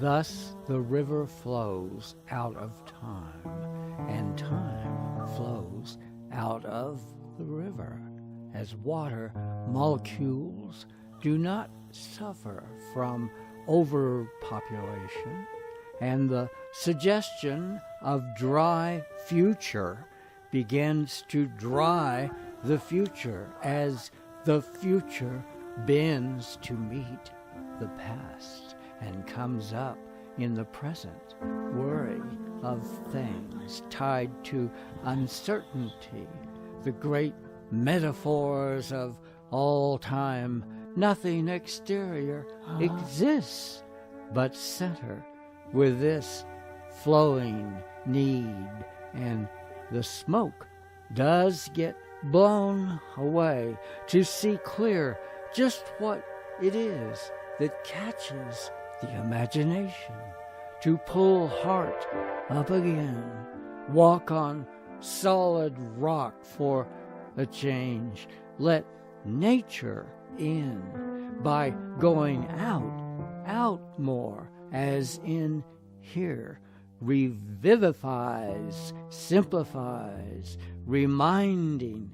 Thus the river flows out of time, and time flows out of the river, as water molecules do not suffer from overpopulation, and the suggestion of dry future begins to dry the future as the future bends to meet the past and comes up in the present, worry of things tied to uncertainty, the great metaphors of all time. Nothing exterior exists but center with this flowing need, and the smoke does get blown away to see clear just what it is that catches the imagination, to pull heart up again, walk on solid rock for a change, let nature in by going out more, as in here, revivifies, simplifies, reminding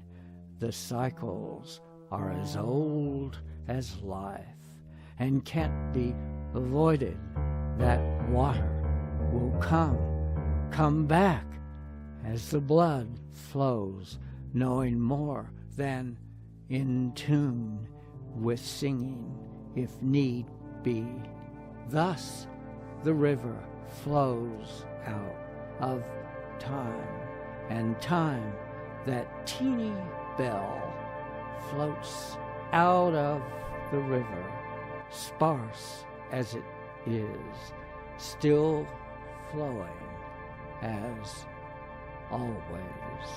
the cycles are as old as life and can't be avoided. That water will come back as the blood flows, knowing more than in tune with singing, if need be. Thus the river flows out of time, and time, that teeny bell, floats out of the river, sparse as it is, still flowing as always.